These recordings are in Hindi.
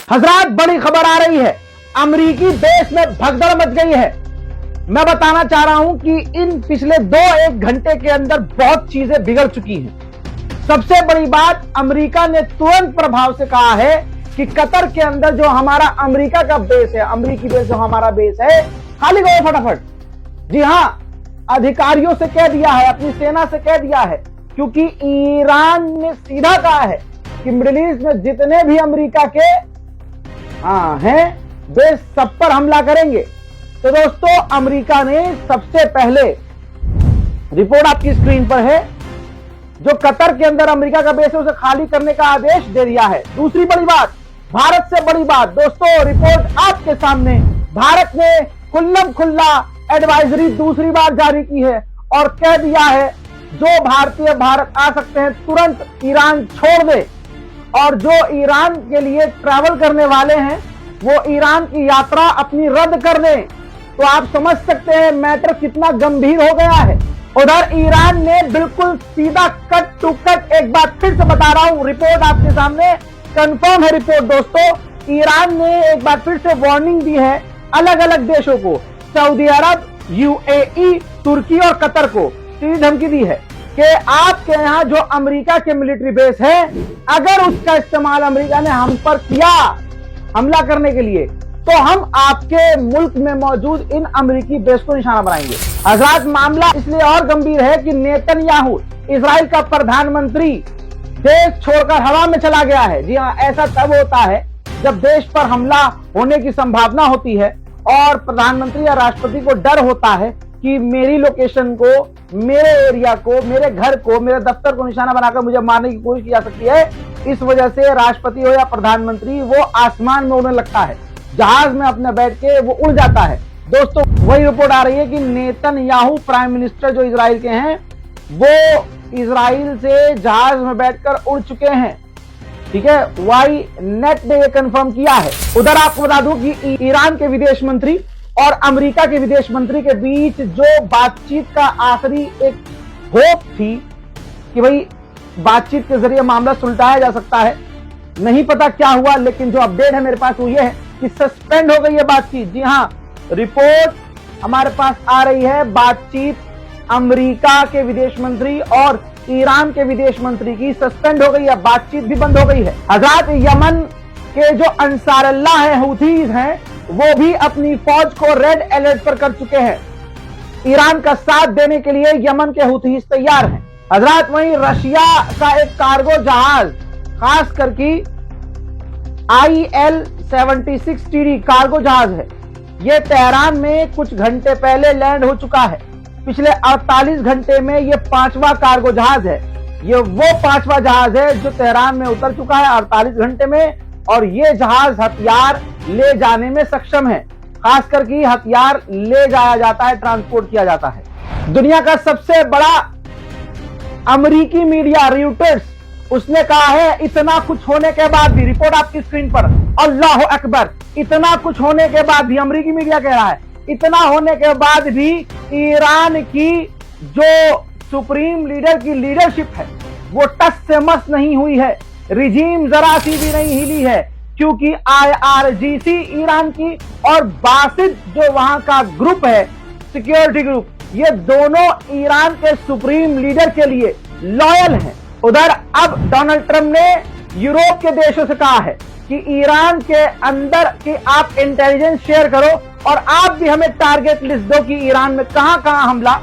हजरात, बड़ी खबर आ रही है। अमेरिकी बेस में भगदड़ मच गई है। मैं बताना चाह रहा हूं कि इन पिछले 2-1 घंटे के अंदर बहुत चीजें बिगड़ चुकी हैं। सबसे बड़ी बात, अमेरिका ने तुरंत प्रभाव से कहा है कि कतर के अंदर जो हमारा अमेरिका का बेस है, अमेरिकी बेस जो हमारा बेस है, खाली करो फटाफट। जी हां, अधिकारियों से कह दिया है, अपनी सेना से कह दिया है, क्योंकि ईरान ने सीधा कहा है कि मिडिल ईस्ट में जितने भी अमेरिका के हैं बेस, सब पर हमला करेंगे। तो दोस्तों, अमेरिका ने सबसे पहले, रिपोर्ट आपकी स्क्रीन पर है, जो कतर के अंदर अमेरिका का बेस है उसे खाली करने का आदेश दे दिया है। दूसरी बड़ी बात, भारत से बड़ी बात दोस्तों, रिपोर्ट आपके सामने, भारत ने खुल्लम खुल्ला एडवाइजरी दूसरी बार जारी की है और कह दिया है जो भारतीय भारत आ सकते हैं तुरंत ईरान छोड़ दे, और जो ईरान के लिए ट्रैवल करने वाले हैं वो ईरान की यात्रा अपनी रद्द कर दें। तो आप समझ सकते हैं मैटर कितना गंभीर हो गया है। उधर ईरान ने बिल्कुल सीधा कट टू कट, एक बार फिर से बता रहा हूं, रिपोर्ट आपके सामने, कंफर्म है रिपोर्ट दोस्तों, ईरान ने एक बार फिर से वार्निंग दी है अलग अलग देशों को, सऊदी अरब, यूएई, तुर्की और कतर को सीधी धमकी दी है कि आपके यहां जो अमेरिका के मिलिट्री बेस है, अगर उसका इस्तेमाल अमेरिका ने हम पर किया हमला करने के लिए, तो हम आपके मुल्क में मौजूद इन अमेरिकी बेस को निशाना बनाएंगे। हजरात, मामला इसलिए और गंभीर है कि नेतन्याहू, इजराइल का प्रधानमंत्री, देश छोड़कर हवा में चला गया है। जी हाँ, ऐसा तब होता है जब देश पर हमला होने की संभावना होती है और प्रधानमंत्री या राष्ट्रपति को डर होता है कि मेरी लोकेशन को, मेरे एरिया को, मेरे घर को, मेरे दफ्तर को निशाना बनाकर मुझे मारने की कोशिश की जा सकती है। इस वजह से राष्ट्रपति हो या प्रधानमंत्री, वो आसमान में उड़ने लगता है, जहाज में अपने बैठ के वो उड़ जाता है। दोस्तों, वही रिपोर्ट आ रही है कि नेतन्याहू प्राइम मिनिस्टर जो इजराइल के हैं, वो इजराइल से जहाज में बैठकर उड़ चुके हैं। ठीक है, वाई नेट ने यह कंफर्म किया है। उधर आपको बता दूं कि ईरान के विदेश मंत्री और अमेरिका के विदेश मंत्री के बीच जो बातचीत का आखिरी एक होप थी कि भाई बातचीत के जरिए मामला सुलझाया जा सकता है, नहीं पता क्या हुआ, लेकिन जो अपडेट है मेरे पास वो ये है कि सस्पेंड हो गई है बातचीत। जी हां, रिपोर्ट हमारे पास आ रही है, बातचीत अमेरिका के विदेश मंत्री और ईरान के विदेश मंत्री की सस्पेंड हो गई है, बातचीत भी बंद हो गई है। हजरात, यमन के जो अंसार अल्लाह है, हूथीज हैं, वो भी अपनी फौज को रेड अलर्ट पर कर चुके हैं। ईरान का साथ देने के लिए यमन के हूथीज तैयार हैं। हजरात, वहीं रशिया का एक कार्गो जहाज, खास करके IL-76 TD कार्गो जहाज है, ये तेहरान में कुछ घंटे पहले लैंड हो चुका है। पिछले 48 घंटे में ये 5वां कार्गो जहाज है। ये वो 5वां जहाज है जो तेहरान में उतर चुका है 48 घंटे में, और ये जहाज हथियार ले जाने में सक्षम है। खास करके हथियार ले जाया जाता है, ट्रांसपोर्ट किया जाता है। दुनिया का सबसे बड़ा अमेरिकी मीडिया रॉयटर्स, उसने कहा है इतना कुछ होने के बाद भी, रिपोर्ट आपकी स्क्रीन पर, अल्लाह अकबर, इतना कुछ होने के बाद भी, अमेरिकी मीडिया कह रहा है, इतना होने के बाद भी ईरान की जो सुप्रीम लीडर की लीडरशिप है वो टस से मस नहीं हुई है, रिजीम जरा सी भी नहीं हिली है, क्योंकि IRGC ईरान की और बासिद जो वहां का ग्रुप है, सिक्योरिटी ग्रुप, ये दोनों ईरान के सुप्रीम लीडर के लिए लॉयल हैं। उधर अब डोनाल्ड ट्रंप ने यूरोप के देशों से कहा है कि ईरान के अंदर कि आप इंटेलिजेंस शेयर करो और आप भी हमें टारगेट लिस्ट दो कि ईरान में कहां कहां हमला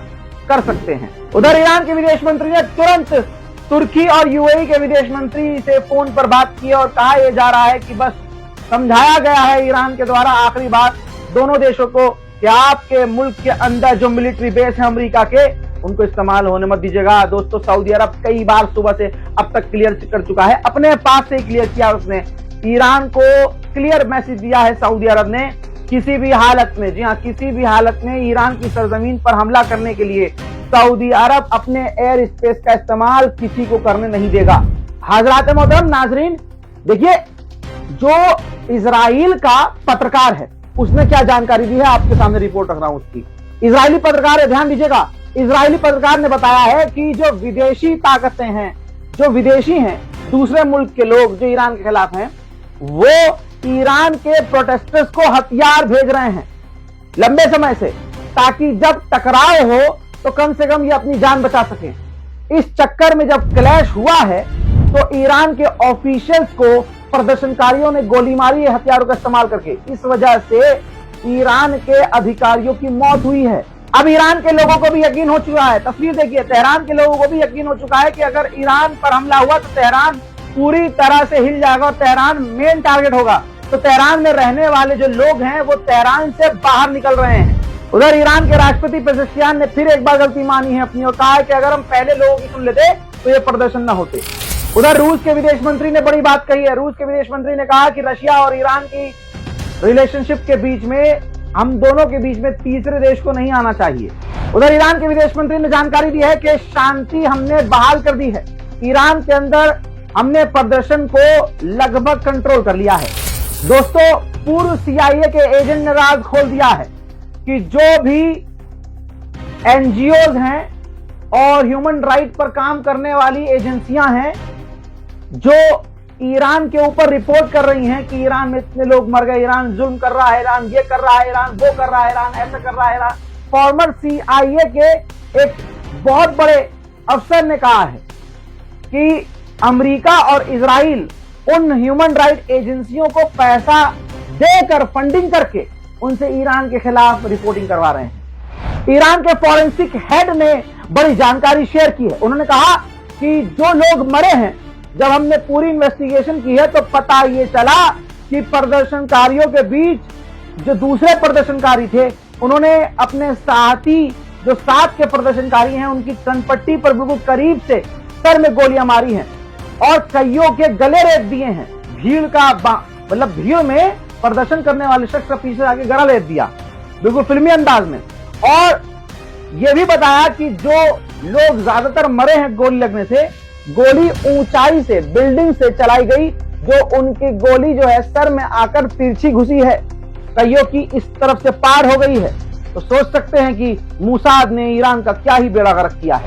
कर सकते हैं। उधर ईरान के विदेश मंत्री ने तुरंत तुर्की और यूएई के विदेश मंत्री से फोन पर बात की और कहा यह जा रहा है कि बस समझाया गया है ईरान के द्वारा आखिरी बात दोनों देशों को कि आपके मुल्क के अंदर जो मिलिट्री बेस है अमेरिका के, उनको इस्तेमाल होने मत दीजिएगा। दोस्तों, सऊदी अरब कई बार सुबह से अब तक क्लियर कर चुका है, अपने पास से क्लियर किया, उसने ईरान को क्लियर मैसेज दिया है सऊदी अरब ने, किसी भी हालत में, जी हाँ, किसी भी हालत में ईरान की सरजमीन पर हमला करने के लिए सऊदी अरब अपने एयर स्पेस का इस्तेमाल किसी को करने नहीं देगा। हजरात मोहतरम नाजरीन, देखिए, जो इजराइल का पत्रकार है उसने क्या जानकारी दी है, आपके सामने रिपोर्ट रख रहा हूं उसकी। इजरायली पत्रकार है, ध्यान दीजिएगा, इजरायली पत्रकार ने बताया है कि जो विदेशी ताकतें हैं, जो विदेशी हैं, दूसरे मुल्क के लोग जो ईरान के खिलाफ हैं, वो ईरान के प्रोटेस्टर्स को हथियार भेज रहे हैं लंबे समय से, ताकि जब टकराव हो तो कम से कम ये अपनी जान बचा सकें। इस चक्कर में जब क्लैश हुआ है तो ईरान के ऑफिशियल्स को प्रदर्शनकारियों ने गोली मारी है हथियारों का इस्तेमाल करके। इस वजह से ईरान के अधिकारियों की मौत हुई है। अब ईरान के लोगों को भी यकीन हो चुका है, तस्वीर देखिए, तेहरान के लोगों को भी यकीन हो चुका है कि अगर ईरान पर हमला हुआ तो तेहरान पूरी तरह से हिल जाएगा और तेहरान मेन टारगेट होगा। तो तेहरान में रहने वाले जो लोग हैं वो तेहरान से बाहर निकल रहे हैं। उधर ईरान के राष्ट्रपति पेजेश्कियान ने फिर एक बार गलती मानी है अपनी और कहा है कि अगर हम पहले लोगों की सुन लेते तो ये प्रदर्शन न होते। उधर रूस के विदेश मंत्री ने बड़ी बात कही है। रूस के विदेश मंत्री ने कहा कि रशिया और ईरान की रिलेशनशिप के बीच में, हम दोनों के बीच में तीसरे देश को नहीं आना चाहिए। उधर ईरान के विदेश मंत्री ने जानकारी दी है कि शांति हमने बहाल कर दी है। ईरान के अंदर हमने प्रदर्शन को लगभग कंट्रोल कर लिया है। दोस्तों, पूर्व CIA के एजेंट ने राज खोल दिया है कि जो भी NGOs हैं और ह्यूमन राइट पर काम करने वाली एजेंसियां हैं जो ईरान के ऊपर रिपोर्ट कर रही हैं कि ईरान में इतने लोग मर गए, ईरान जुल्म कर रहा है, ईरान ये कर रहा है, ईरान वो कर रहा है, ईरान ऐसा कर रहा है, ईरान, फॉर्मर CIA के एक बहुत बड़े अफसर ने कहा है कि अमेरिका और इजराइल उन ह्यूमन राइट एजेंसियों को पैसा देकर, फंडिंग करके उनसे ईरान के खिलाफ रिपोर्टिंग करवा रहे हैं। ईरान के फॉरेंसिक हेड ने बड़ी जानकारी शेयर की है। उन्होंने कहा कि जो लोग मरे हैं, जब हमने पूरी इन्वेस्टिगेशन की है तो पता ये चला कि प्रदर्शनकारियों के बीच जो दूसरे प्रदर्शनकारी थे, उन्होंने अपने साथी, जो साथ के प्रदर्शनकारी हैं, उनकी कनपट्टी पर बिल्कुल करीब से सर में गोलियां मारी हैं और कईयों के गले रेत दिए हैं। भीड़ का मतलब भीड़ में प्रदर्शन करने वाले शख्स का पीछे आके गला रेत दिया, बिल्कुल फिल्मी अंदाज में। और यह भी बताया कि जो लोग ज्यादातर मरे हैं गोली लगने से, गोली ऊंचाई से, बिल्डिंग से चलाई गई, जो उनकी गोली जो है सर में आकर तिरछी घुसी है, कईयों की इस तरफ से पार हो गई है। तो सोच सकते हैं कि मोसाद ने ईरान का क्या ही बेड़ा गर्क किया है।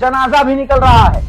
जनाजा भी निकल रहा है।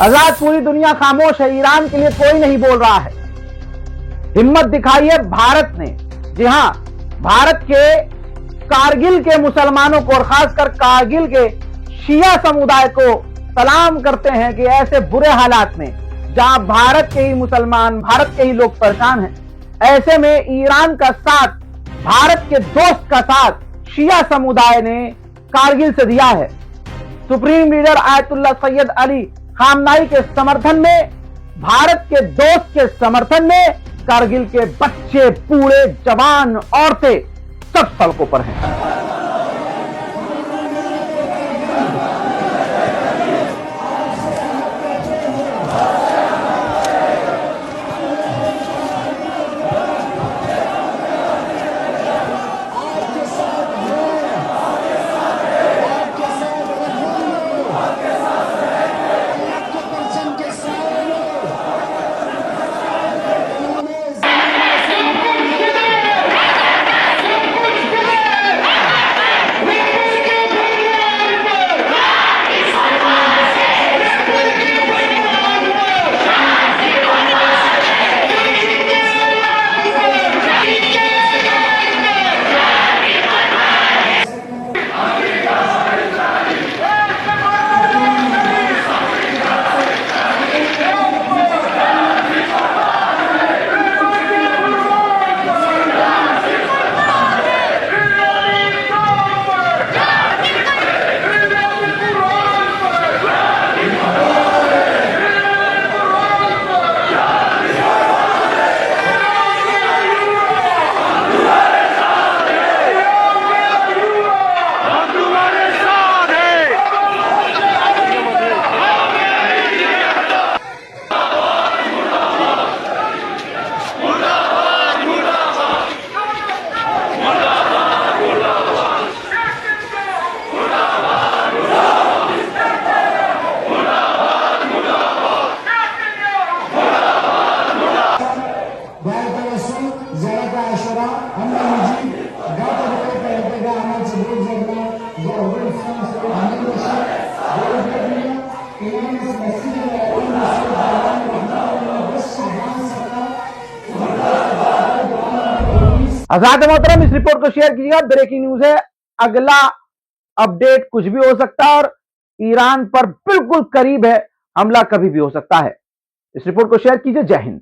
आजाद पूरी दुनिया खामोश है, ईरान के लिए कोई नहीं बोल रहा है। हिम्मत दिखाई है भारत ने। जी हां, भारत के कारगिल के मुसलमानों को और खासकर कारगिल के शिया समुदाय को सलाम करते हैं कि ऐसे बुरे हालात में जहां भारत के ही मुसलमान, भारत के ही लोग परेशान हैं, ऐसे में ईरान का साथ, भारत के दोस्त का साथ शिया समुदाय ने कारगिल से दिया है। Supreme leader Ayatollah Syed Ali खामनाई के समर्थन में, भारत के दोस्त के समर्थन में कारगिल के बच्चे, बूढ़े, जवान, औरतें सब सड़कों पर हैं। हज़रात मोहतरम, इस रिपोर्ट को शेयर कीजिएगा। ब्रेकिंग न्यूज है, अगला अपडेट कुछ भी हो सकता है और ईरान पर बिल्कुल करीब है, हमला कभी भी हो सकता है। इस रिपोर्ट को शेयर कीजिए। जय हिंद।